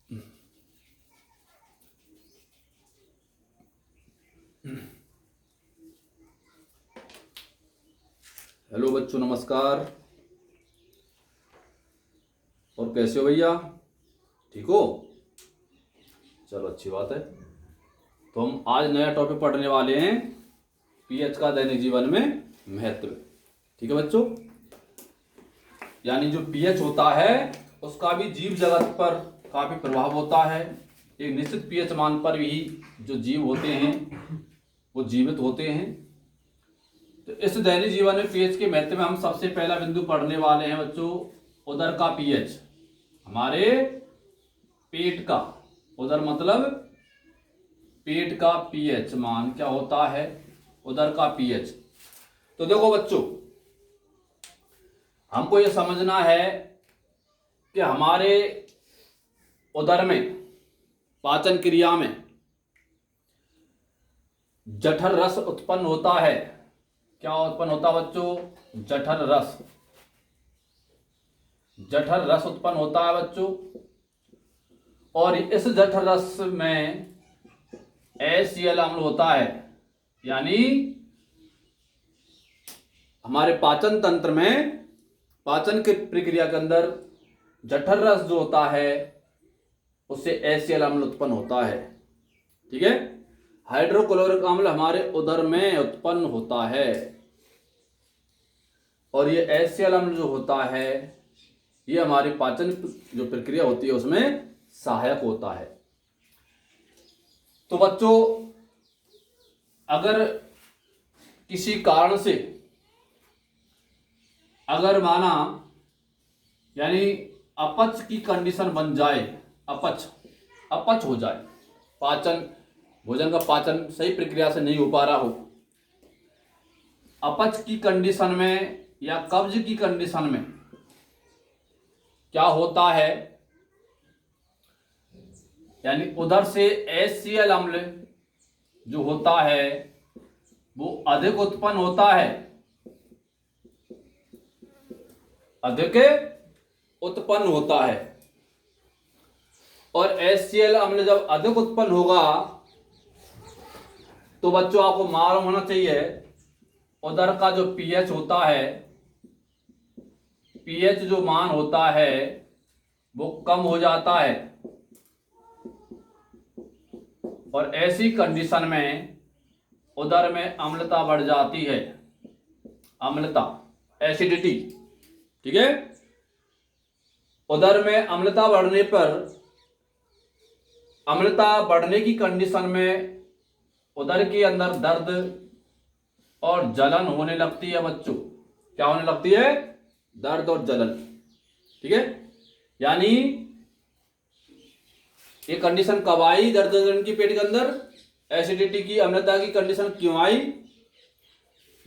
Hello बच्चों, नमस्कार। और कैसे हो भैया? ठीक हो? चलो, अच्छी बात है। तो हम आज नया टॉपिक पढ़ने वाले हैं, पीएच का दैनिक जीवन में महत्व। ठीक है बच्चों, यानी जो पीएच होता है उसका भी जीव जगत पर काफी प्रभाव होता है। एक निश्चित पीएच मान पर ही जो जीव होते हैं वो जीवित होते हैं। तो इस दैनिक जीवन में पीएच के महत्व में हम सबसे पहला बिंदु पढ़ने वाले हैं बच्चों, उदर का पीएच। हमारे पेट का, उदर मतलब पेट का पीएच मान क्या होता है? उदर का पीएच। तो देखो बच्चों, हमको ये समझना है कि हमारे उदर में पाचन क्रिया में जठर रस उत्पन्न होता है। क्या उत्पन्न होता है बच्चों? जठर रस। जठर रस उत्पन्न होता है बच्चों, और इस जठर रस में HCl अम्ल होता है। यानी हमारे पाचन तंत्र में, पाचन की प्रक्रिया के अंदर जठर रस जो होता है उससे HCl अम्ल उत्पन्न होता है। ठीक है, हाइड्रोक्लोरिक अम्ल हमारे उदर में उत्पन्न होता है, और ये HCl अम्ल जो होता है ये हमारी पाचन जो प्रक्रिया होती है उसमें सहायक होता है। तो बच्चों, अगर किसी कारण से अगर माना यानी अपच की कंडीशन बन जाए, अपच हो जाए, भोजन का पाचन सही प्रक्रिया से नहीं हो पा रहा हो, अपच की कंडीशन में या कब्ज की कंडीशन में क्या होता है, यानी उधर से HCl अम्ल जो होता है वो अधिक उत्पन्न होता है, अधिक उत्पन्न होता है। और HCl अम्ल जब अधिक उत्पन्न होगा तो बच्चों आपको मालूम होना चाहिए उदर का जो पीएच होता है, पीएच जो मान होता है वो कम हो जाता है, और ऐसी कंडीशन में उदर में अम्लता बढ़ जाती है। अम्लता, एसिडिटी। ठीक है, उदर में अम्लता बढ़ने पर, अम्लता बढ़ने की कंडीशन में उदर के अंदर दर्द और जलन होने लगती है बच्चों। क्या होने लगती है? दर्द और जलन। ठीक है, यानी ये कंडीशन कब आई? दर्द जलन की पेट के अंदर एसिडिटी की, अम्लता की कंडीशन क्यों आई?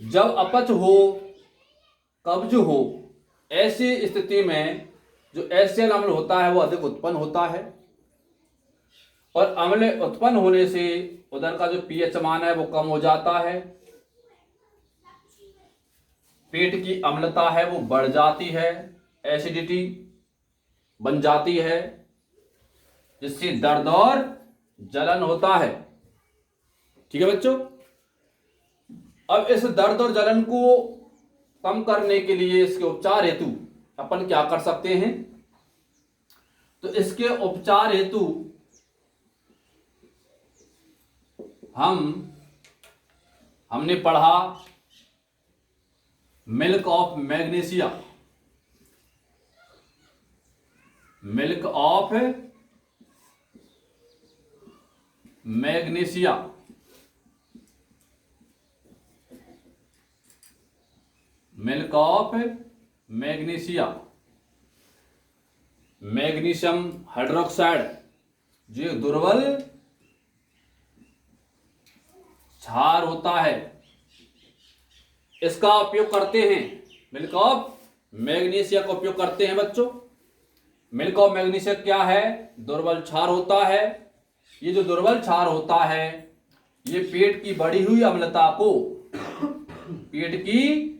जब अपच हो, कब्ज हो, ऐसी स्थिति में जो HCl अम्ल होता है वो अधिक उत्पन्न होता है, और अम्ल उत्पन्न होने से उदर का जो पीएच मान है वो कम हो जाता है, पेट की अम्लता है वो बढ़ जाती है, एसिडिटी बन जाती है, जिससे दर्द और जलन होता है। ठीक है बच्चों, अब इस दर्द और जलन को कम करने के लिए इसके उपचार हेतु अपन क्या कर सकते हैं? तो इसके उपचार हेतु हमने पढ़ा milk of magnesia. Milk of magnesia, milk of magnesia. Magnesium hydroxide जो दुर्बल क्षार होता है, इसका उपयोग करते हैं। मिल्क ऑफ मैग्नीशिया का उपयोग करते हैं बच्चों। मिल्क ऑफ मैग्नीशिया क्या है? दुर्बल क्षार होता है। ये जो दुर्बल क्षार होता है ये पेट की बढ़ी हुई अम्लता को, पेट की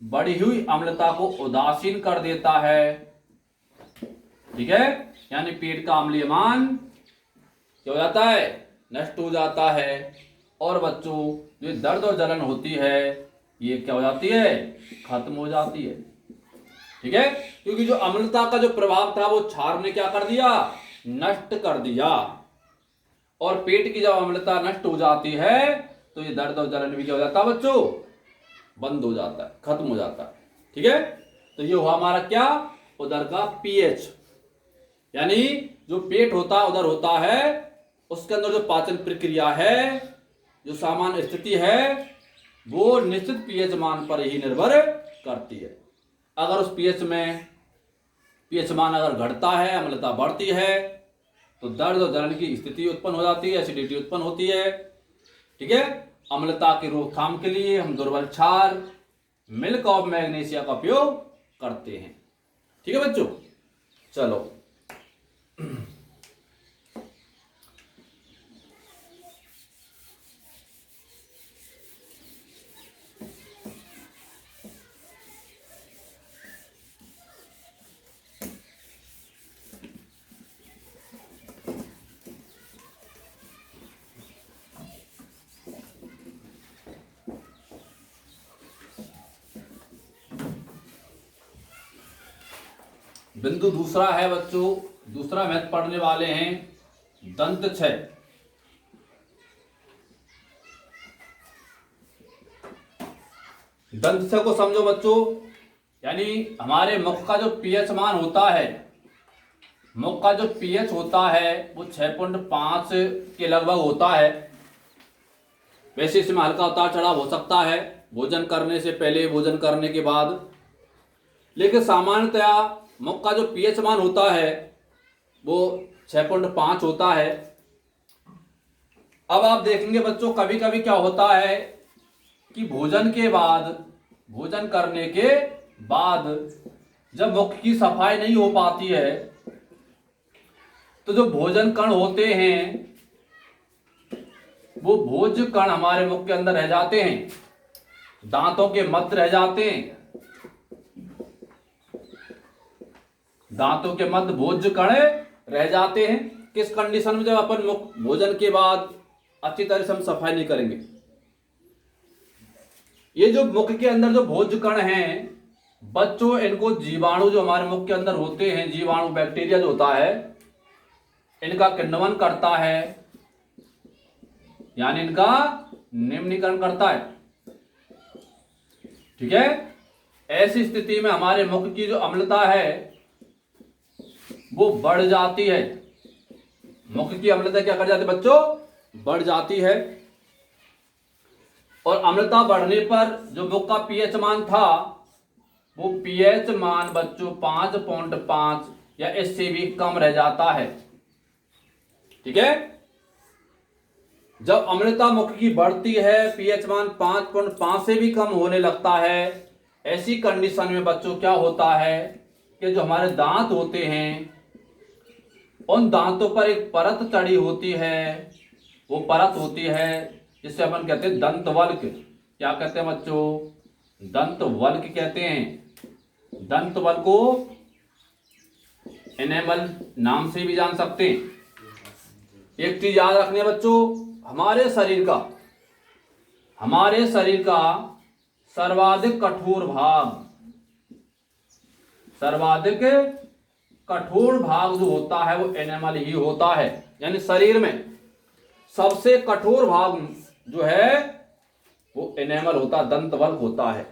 बढ़ी हुई अम्लता को उदासीन कर देता है, ठीक है, यानी पेट का अम्लीय मान क्या हो जाता है, नष्ट हो जाता है। और बच्चों जो दर्द और जलन होती है ये क्या हो जाती है, खत्म हो जाती है। ठीक है, क्योंकि जो अम्लता का जो प्रभाव था वो क्षार ने क्या कर दिया, नष्ट कर दिया। और पेट की जब अम्लता नष्ट हो जाती है तो ये दर्द और जलन भी क्या हो जाता है बच्चों, बंद हो जाता है, खत्म हो जाता है। ठीक है, तो ये हुआ हमारा क्या, उदर का पीएच। यानी जो पेट होता है उदर होता है, उसके अंदर जो पाचन प्रक्रिया है, जो सामान्य स्थिति है, वो निश्चित पीएच मान पर ही निर्भर करती है। अगर उस पीएच मान अगर घटता है, अम्लता बढ़ती है, तो दर्द और जलन की स्थिति उत्पन्न हो जाती है, एसिडिटी उत्पन्न होती है। ठीक है, अम्लता की रोकथाम के लिए हम दुर्बल क्षार मिल्क ऑफ मैग्नीशिया का उपयोग करते हैं। ठीक है बच्चों, चलो बिंदु दूसरा है बच्चों, दूसरा मैथ पढ़ने वाले हैं दंत क्षय। दंत क्षय को समझो बच्चों, यानी हमारे मुख का जो पीएच मान होता है, मुख का जो पीएच होता है वो 6.5 के लगभग होता है। वैसे इसमें हल्का उतार चढ़ाव हो सकता है भोजन करने से पहले, भोजन करने के बाद, लेकिन सामान्यतया मुख का जो पीएच मान होता है वो 6.5 होता है। अब आप देखेंगे बच्चों, कभी कभी क्या होता है कि भोजन करने के बाद जब मुख की सफाई नहीं हो पाती है, तो जो भोजन कण होते हैं वो भोज्य कण हमारे मुख के अंदर रह जाते हैं, दांतों के मध्य रह जाते हैं। दांतों के मध्य भोज्य कण रह जाते हैं। किस कंडीशन में, जब अपन मुख भोजन के बाद अच्छी तरह से हम सफाई नहीं करेंगे। ये जो मुख के अंदर जो भोज्य कण हैं बच्चों, इनको जीवाणु जो हमारे मुख के अंदर होते हैं, जीवाणु बैक्टीरिया जो होता है, इनका किण्वन करता है, यानी इनका निम्नीकरण करता है। ठीक है, ऐसी स्थिति में हमारे मुख की जो अम्लता है वो बढ़ जाती है। मुख की अम्लता क्या कर जाती है बच्चों, बढ़ जाती है। और अम्लता बढ़ने पर जो मुख का पीएच मान था वो पीएच मान बच्चों 5.5 या इससे भी कम रह जाता है। ठीक है, जब अम्लता मुख की बढ़ती है, पीएच मान 5.5 से भी कम होने लगता है, ऐसी कंडीशन में बच्चों क्या होता है कि जो हमारे दांत होते हैं उन दांतों पर एक परत चढ़ी होती है, वो परत होती है जिसे अपन कहते हैं दंतवल्क। क्या कहते हैं बच्चों, दंतवल्क कहते हैं। दंतवल्क को एनेमल नाम से भी जान सकते हैं। एक चीज याद रखनी है बच्चों, हमारे शरीर का सर्वाधिक कठोर भाग जो होता है वो एनिमल ही होता है। यानी शरीर में सबसे कठोर भाग जो है वो एनिमल होता है, दंतवल्क होता है।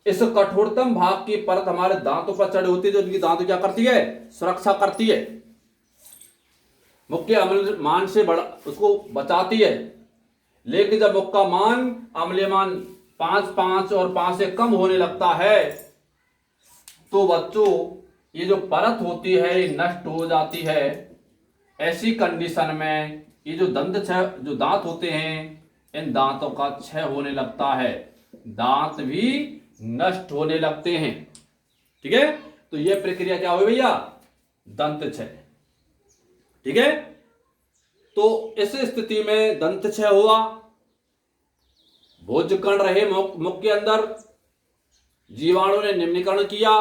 इस कठोरतम भाग की परत हमारे दांतों पर चढ़ी होती है, जो इनकी दांत क्या करती है, सुरक्षा करती है, मुख के अम्ल मान से उसको बचाती है। लेकिन जब मुख का मान अम्लीय मान 5.5 और 5 से कम होने लगता है तो बच्चों ये जो परत होती है ये नष्ट हो जाती है। ऐसी कंडीशन में ये जो दांत होते हैं, इन दांतों का क्षय होने लगता है, दांत भी नष्ट होने लगते हैं। ठीक है, तो ये प्रक्रिया क्या हुई भैया, दंत क्षय। ठीक है, तो इस स्थिति में दंत क्षय हुआ, भोज्य कण रहे मुख के अंदर, जीवाणु ने निम्नीकरण किया,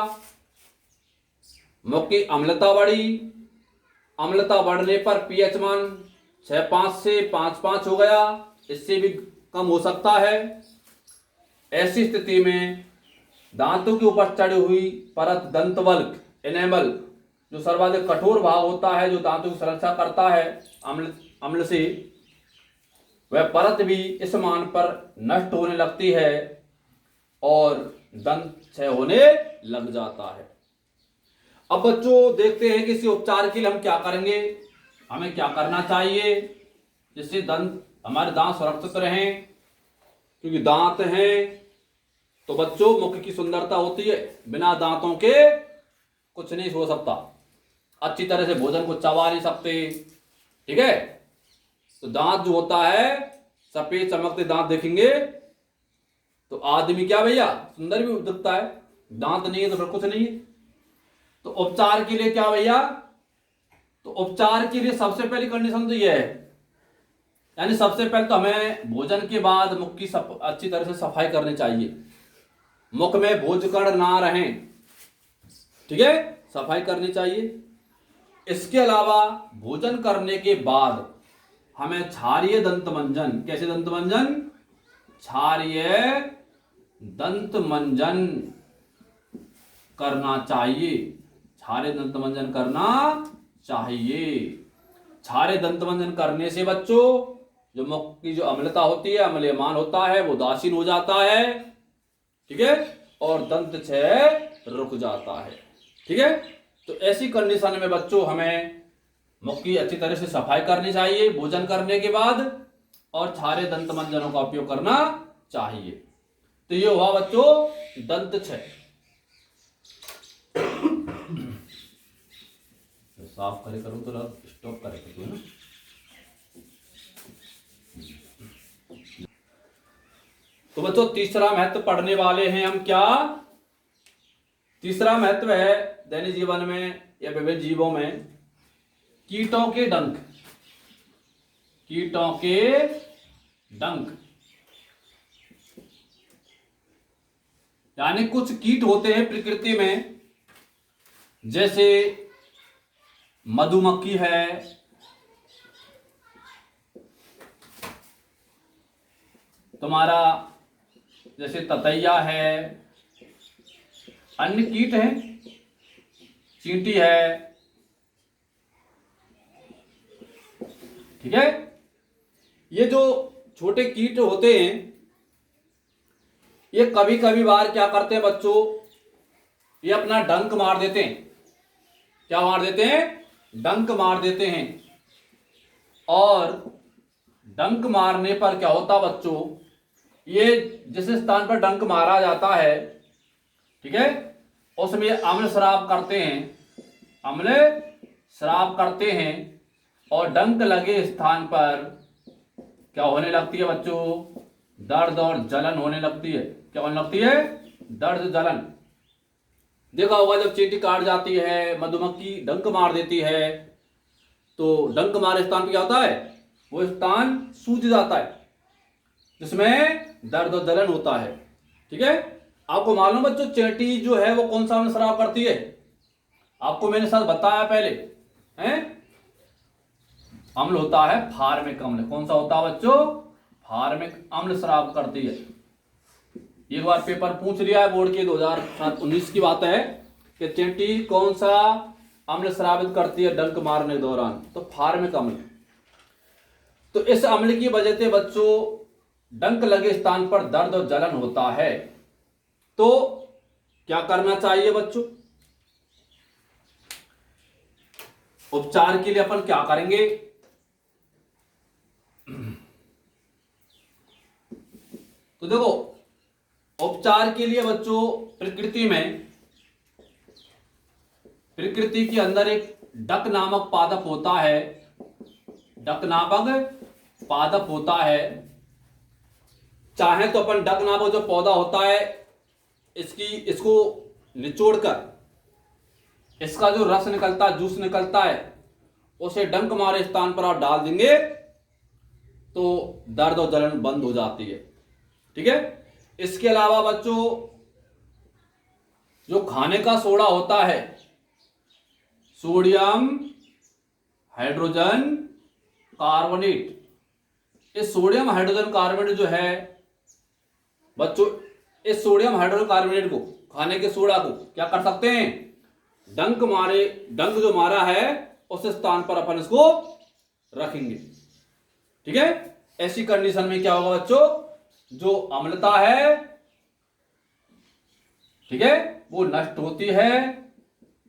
मुख की अम्लता बढ़ी, अम्लता बढ़ने पर पीएच मान 6.5 से 5.5 हो गया, इससे भी कम हो सकता है। ऐसी स्थिति में दांतों के ऊपर चढ़ी हुई परत दंतवल्क एनेमल, जो सर्वाधिक कठोर भाग होता है, जो दांतों की सुरक्षा करता है अम्ल से, वह परत भी इस मान पर नष्ट होने लगती है और दंत क्षय होने लग जाता है। अब बच्चों देखते हैं कि इसी उपचार के लिए हम क्या करेंगे, हमें क्या करना चाहिए जिससे हमारे दांत सुरक्षित रहें। क्योंकि दांत हैं तो बच्चों मुख की सुंदरता होती है, बिना दांतों के कुछ नहीं हो सकता, अच्छी तरह से भोजन को चबा नहीं सकते, ठीक है। तो दांत जो होता है, सफेद चमकते दांत देखेंगे तो आदमी क्या भैया सुंदर भी दिखता है, दांत नहीं है तो फिर कुछ नहीं है। तो उपचार के लिए क्या भैया, तो उपचार के लिए सबसे पहली कंडीशन तो यह है, यानी सबसे पहले तो हमें भोजन के बाद मुख की अच्छी तरह से सफाई करनी चाहिए, मुख में भोजकण ना रहें, ठीक है, सफाई करनी चाहिए। इसके अलावा भोजन करने के बाद हमें क्षारीय दंतमंजन, कैसे दंतमंजन, क्षारीय दंतमंजन करना चाहिए, क्षारीय दंतमंजन करना चाहिए। क्षारीय दंतमंजन करने से बच्चों जो मुख की जो अम्लता होती है, अम्लयमान होता है, वो उदासीन हो जाता है, ठीक है, और दंत क्षय रुक जाता है, ठीक है। तो ऐसी कंडीशन में बच्चों हमें मुख की अच्छी तरह से सफाई करनी चाहिए भोजन करने के बाद, और क्षारीय दंतमंजनों का उपयोग करना चाहिए। तो ये हुआ बच्चों दंत क्षय। साफ करे करूं तो स्टॉप करे करूं ना। तो बच्चों तीसरा महत्व पढ़ने वाले हैं हम, क्या तीसरा महत्व है दैनिक जीवन में या विभिन्न जीवों में कीटों के डंक, कीटों के डंक। यानी कुछ कीट होते हैं प्रकृति में, जैसे मधुमक्खी है, तुम्हारा जैसे ततैया है, अन्य कीट हैं, चींटी है, ठीक है। ये जो छोटे कीट होते हैं ये कभी कभी बार क्या करते हैं बच्चों, ये अपना डंक मार देते हैं। क्या मार देते हैं, डंक मार देते हैं। और डंक मारने पर क्या होता बच्चों, ये जिस स्थान पर डंक मारा जाता है, ठीक है, उसमें अम्ल स्राव करते हैं, अम्ल स्राव करते हैं, और डंक लगे स्थान पर क्या होने लगती है बच्चों, दर्द और जलन होने लगती है। क्या होने लगती है, दर्द जलन। देखा होगा जब चींटी काट जाती है, मधुमक्खी डंक मार देती है, तो डंक मारे स्थान पर क्या होता है, वो स्थान सूज जाता है, जिसमें दर्द और जलन होता है, ठीक है। आपको मालूम बच्चों चींटी जो है वो कौन सा अम्ल स्राव करती है, आपको मैंने साथ बताया पहले, हैं, अम्ल होता है फार्मिक अम्ल। कौन सा होता है बच्चों, फार्मिक अम्ल स्राव करती है। एक बार पेपर पूछ लिया है बोर्ड के 2019 की बात है कि चींटी कौन सा अम्ल स्रावित करती है डंक मारने के दौरान, तो फार्मिक अम्ल। तो इस अम्ल की वजह से बच्चों डंक लगे स्थान पर दर्द और जलन होता है। तो क्या करना चाहिए बच्चों, उपचार के लिए अपन क्या करेंगे, तो देखो उपचार के लिए बच्चों प्रकृति के अंदर एक डक नामक पादप होता है, डक नामक पादप होता है। चाहे तो अपन डक नामक जो पौधा होता है इसको निचोड़कर इसका जो रस निकलता है, जूस निकलता है, उसे डंक मारे स्थान पर आप डाल देंगे तो दर्द और जलन बंद हो जाती है, ठीक है। इसके अलावा बच्चों जो खाने का सोडा होता है, सोडियम हाइड्रोजन कार्बोनेट। इस सोडियम हाइड्रोजन कार्बोनेट जो है बच्चों, इस सोडियम हाइड्रोजन कार्बोनेट को, खाने के सोडा को क्या कर सकते हैं, डंक जो मारा है उस स्थान पर अपन इसको रखेंगे। ठीक है, ऐसी कंडीशन में क्या होगा बच्चों, जो अम्लता है, ठीक है, वो नष्ट होती है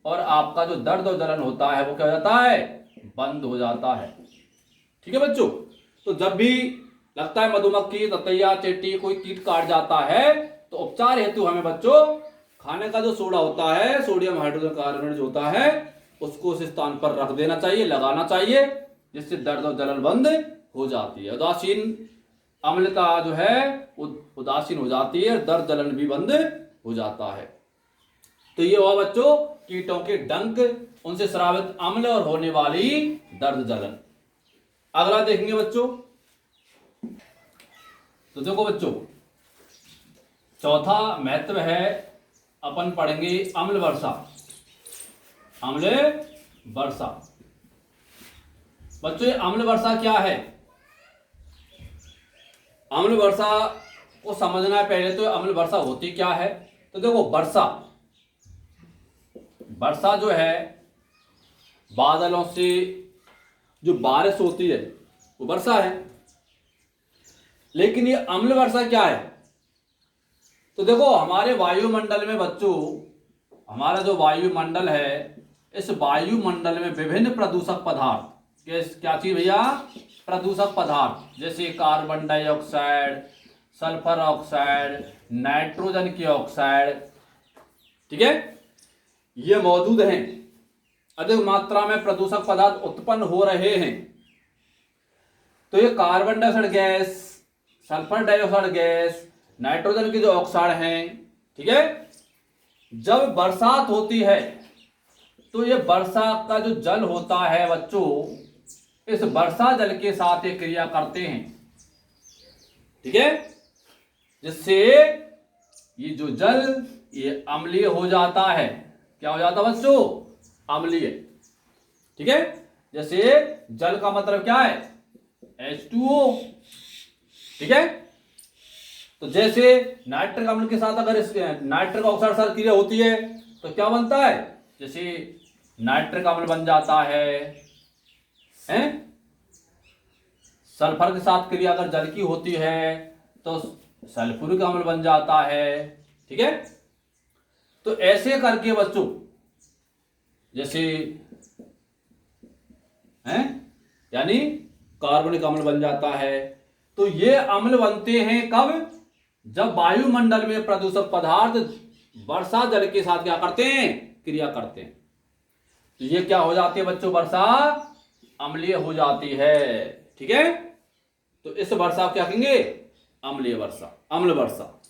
और आपका जो दर्द और जलन होता है वो क्या हो जाता है, बंद हो जाता है। ठीक है बच्चों, तो जब भी लगता है मधुमक्खी, ततैया, चींटी, कोई कीट काट जाता है तो उपचार हेतु हमें बच्चों खाने का जो सोडा होता है, सोडियम हाइड्रोजन कार्बोनेट जो होता है, उसको उस स्थान पर रख देना चाहिए, लगाना चाहिए, जिससे दर्द और जलन बंद हो जाती है। उदासीन अम्लता जो है उदासीन हो जाती है, दर्द जलन भी बंद हो जाता है। तो ये हुआ बच्चों कीटों के डंक, उनसे स्रावित अम्ल और होने वाली दर्द जलन। अगला देखेंगे बच्चों, तो देखो बच्चों चौथा महत्व है, अपन पढ़ेंगे अम्ल वर्षा। अम्ल वर्षा बच्चों, ये अम्ल वर्षा क्या है, अम्ल वर्षा को समझना है पहले तो अम्ल वर्षा होती क्या है। तो देखो वर्षा जो है बादलों से जो बारिश होती है वो वर्षा है। लेकिन ये अम्ल वर्षा क्या है, तो देखो हमारे वायुमंडल में बच्चों, हमारा जो वायुमंडल है, इस वायुमंडल में विभिन्न प्रदूषक पदार्थ, क्या चीज भैया, प्रदूषक पदार्थ, जैसे carbon dioxide, sulphur oxide, nitrogen की ऑक्साइड, ठीक है, ये मौजूद हैं। अधिक मात्रा में प्रदूषक पदार्थ उत्पन्न हो रहे हैं। तो ये carbon dioxide gas, sulphur dioxide gas, nitrogen की जो ऑक्साइड हैं, ठीक है, जब बरसात होती है तो ये वर्षा का जो जल होता है बच्चों, इस वर्षा जल के साथ ये क्रिया करते हैं, ठीक है, जिससे ये जो जल ये अम्लीय हो जाता है। क्या हो जाता है बच्चों, अम्लीय। ठीक है, जैसे जल का मतलब क्या है, H2O। ठीक है, तो जैसे नाइट्रिक अम्ल के साथ अगर इस नाइट्रिक ऑक्साइड साथ क्रिया होती है तो क्या बनता है, जैसे नाइट्रिक अम्ल बन जाता है, हैं? सल्फर के साथ क्रिया अगर जल की होती है तो सल्फ्यूरिक अम्ल बन जाता है। ठीक है, तो ऐसे करके बच्चों, जैसे हैं, यानी कार्बनिक अम्ल बन जाता है। तो ये अम्ल बनते हैं कब, जब वायुमंडल में प्रदूषक पदार्थ वर्षा जल के साथ क्या करते हैं, क्रिया करते हैं। तो ये क्या हो जाती है बच्चों, वर्षा अम्लीय हो जाती है। ठीक है, तो इस वर्षा को क्या कहेंगे, अम्लीय वर्षा, अम्ल वर्षा।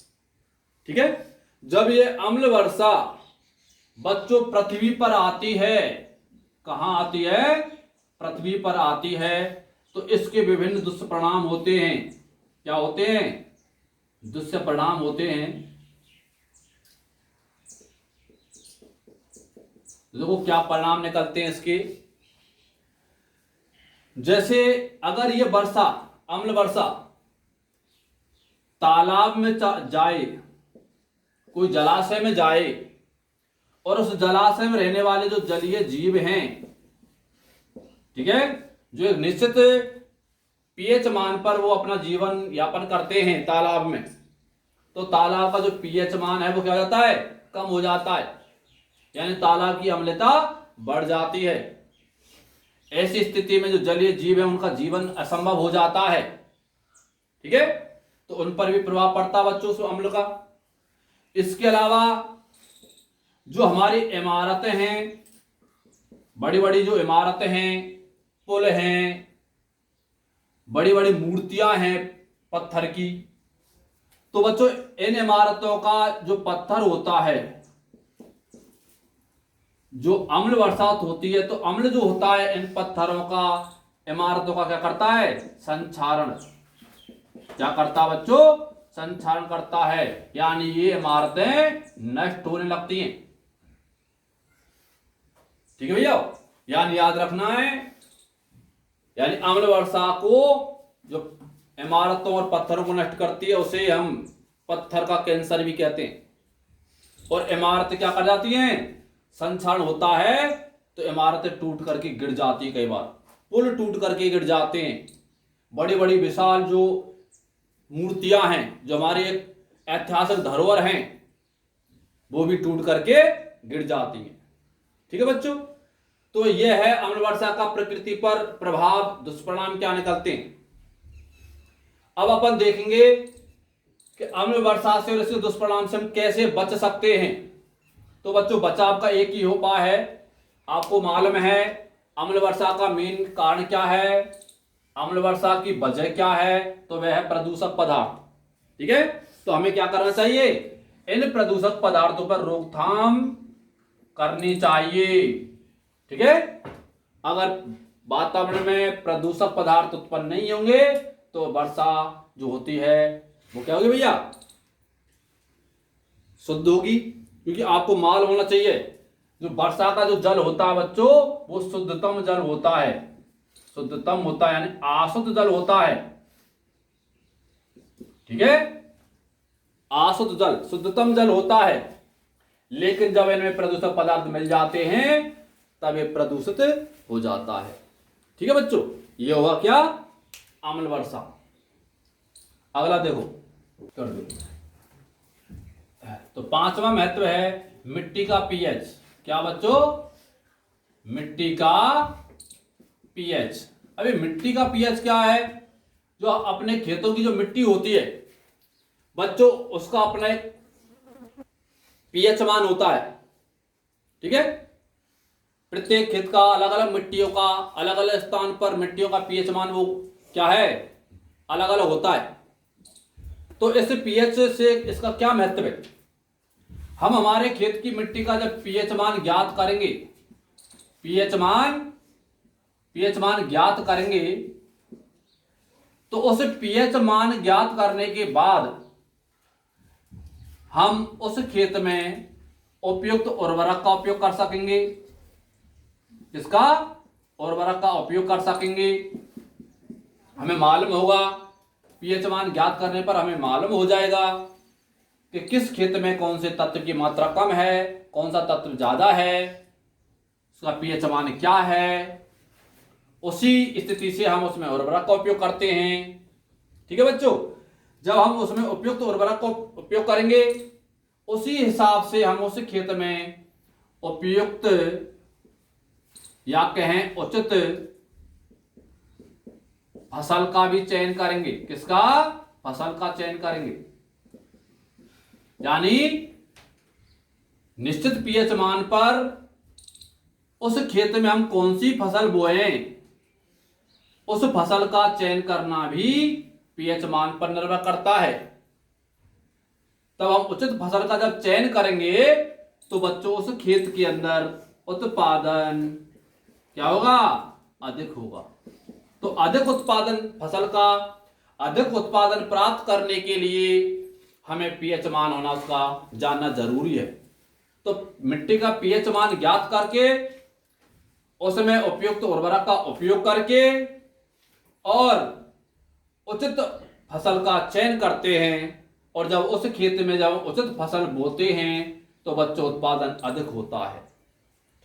ठीक है, जब ये अम्ल वर्षा बच्चों पृथ्वी पर आती है, कहां आती है, पृथ्वी पर आती है, तो इसके विभिन्न दुष्परिणाम होते हैं। क्या होते हैं, दुष्परिणाम होते हैं। देखो क्या परिणाम निकलते हैं इसके, जैसे अगर ये वर्षा, अम्ल वर्षा तालाब में जाए, कोई जलाशय में जाए, और उस जलाशय में रहने वाले जो जलीय जीव हैं, ठीक है, जो एक निश्चित पीएच मान पर वो अपना जीवन यापन करते हैं तालाब में, तो तालाब का जो पीएच मान है वो क्या हो जाता है, कम हो जाता है, यानी तालाब की अम्लता बढ़ जाती है। ऐसी स्थिति में जो जलीय जीव है उनका जीवन असंभव हो जाता है। ठीक है, तो उन पर भी प्रभाव पड़ता है बच्चों उस अम्ल का। इसके अलावा जो हमारी इमारतें हैं, बड़ी बड़ी जो इमारतें हैं, पुल हैं, बड़ी बड़ी मूर्तियां हैं पत्थर की, तो बच्चों इन इमारतों का जो पत्थर होता है, जो अम्ल बरसात होती है, तो अम्ल जो होता है इन पत्थरों का, इमारतों का क्या करता है, संक्षारण। क्या करता है बच्चों, संक्षारण करता है, यानी ये इमारतें नष्ट होने लगती हैं। ठीक है भैया, यानी याद रखना है, यानी अम्ल वर्षा को जो इमारतों और पत्थरों को नष्ट करती है उसे हम पत्थर का कैंसर भी कहते हैं। और इमारतें क्या कर जाती हैं, संक्षारण होता है तो इमारतें टूट करके गिर जाती है, कई बार पुल टूट करके गिर जाते हैं, बड़ी बड़ी विशाल जो मूर्तियां हैं जो हमारे एक ऐतिहासिक धरोहर हैं वो भी टूट करके गिर जाती हैं। ठीक है बच्चों, तो यह है अम्ल वर्षा का प्रकृति पर प्रभाव, दुष्परिणाम क्या निकलते हैं। अब अपन देखेंगे कि अम्ल वर्षा से और इसके दुष्परिणाम से हम कैसे बच सकते हैं। तो बच्चों बचाव का एक ही उपाय है, आपको मालूम है अम्ल वर्षा का मेन कारण क्या है, अम्ल वर्षा की वजह क्या है, तो वह है प्रदूषक पदार्थ। ठीक है, तो हमें क्या करना चाहिए, इन प्रदूषक पदार्थों पर रोकथाम करनी चाहिए। ठीक है, अगर वातावरण में प्रदूषक पदार्थ उत्पन्न नहीं होंगे तो वर्षा जो होती है वो क्या होगी भैया, शुद्ध होगी। क्योंकि आपको मालूम होना चाहिए जो वर्षा का जो जल होता है बच्चों वो शुद्धतम जल होता है, शुद्धतम होता है यानी अशुद्ध जल होता है। ठीक है, अशुद्ध जल शुद्धतम जल होता है, लेकिन जब इनमें प्रदूषक पदार्थ मिल जाते हैं तब ये प्रदूषित हो जाता है। ठीक है बच्चों, ये होगा क्या, अम्ल वर्षा। अगला देखो कर दो। तो पांचवा महत्व है मिट्टी का पीएच। क्या बच्चों, मिट्टी का पीएच। अभी मिट्टी का पीएच क्या है, जो अपने खेतों की जो मिट्टी होती है बच्चों उसका अपना एक पीएच मान होता है। ठीक है, प्रत्येक खेत का अलग अलग मिट्टियों का अलग अलग स्थान पर मिट्टियों का पीएच मान वो क्या है, अलग अलग होता है। तो इस पीएच से इसका क्या महत्व है, हम हमारे खेत की मिट्टी का जब पीएच मान ज्ञात करेंगे, पीएच मान ज्ञात करेंगे तो उस पीएच मान ज्ञात करने के बाद हम उस खेत में उपयुक्त उर्वरक का उपयोग कर सकेंगे। इसका उर्वरक का उपयोग कर सकेंगे। हमें मालूम होगा, पीएच मान ज्ञात करने पर हमें मालूम हो जाएगा कि किस खेत में कौन से तत्व की मात्रा कम है, कौन सा तत्व ज्यादा है, उसका पीएच मान क्या है। उसी स्थिति से हम उसमें उर्वरक का उपयोग करते हैं। ठीक है बच्चों, जब हम उसमें उपयुक्त उर्वरक का उपयोग करेंगे उसी हिसाब से हम उस खेत में उपयुक्त या कहें उचित फसल का भी चयन करेंगे। किसका, फसल का चयन करेंगे। यानी निश्चित पीएच मान पर उस खेत में हम कौन सी फसल बोएं उस फसल का चयन करना भी पीएच मान पर निर्भर करता है। तब हम उचित फसल का जब चयन करेंगे तो बच्चों उस खेत के अंदर उत्पादन क्या होगा, अधिक होगा। तो अधिक उत्पादन, फसल का अधिक उत्पादन प्राप्त करने के लिए हमें पीएच मान होना उसका जानना जरूरी है। तो मिट्टी का पीएच मान ज्ञात करके उसमें उपयुक्त उर्वरक का उपयोग करके और उचित फसल का चयन करते हैं, और जब उस खेत में जब उचित फसल बोते हैं तो बच्चों उत्पादन अधिक होता है।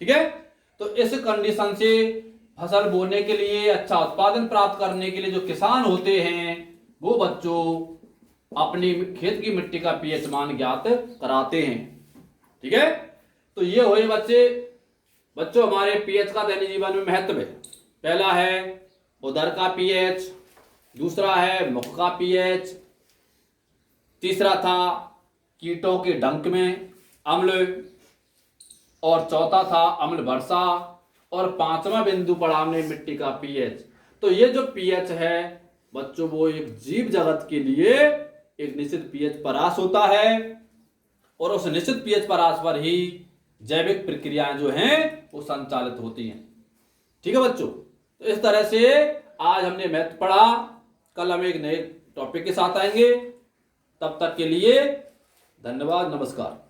ठीक है, तो इस कंडीशन से फसल बोने के लिए, अच्छा उत्पादन प्राप्त करने के लिए जो किसान होते हैं वो बच्चों अपनी खेत की मिट्टी का पीएच मान ज्ञात कराते हैं। ठीक है, तो ये हुए बच्चों हमारे पीएच का दैनिक जीवन में महत्व है। पहला है उदर का पीएच, दूसरा है मुख का पीएच, तीसरा था कीटों के डंक में अम्ल, और चौथा था अम्ल वर्षा, और पांचवा बिंदु पड़ा हमने मिट्टी का पीएच। तो ये जो पीएच है बच्चों वो एक जीव जगत के लिए एक निश्चित पीएच परास होता है, और उस निश्चित पीएच परास पर ही जैविक प्रक्रियाएं जो हैं वो संचालित होती हैं। ठीक है बच्चों, तो इस तरह से आज हमने मैथ पढ़ा। कल हम एक नए टॉपिक के साथ आएंगे। तब तक के लिए धन्यवाद, नमस्कार।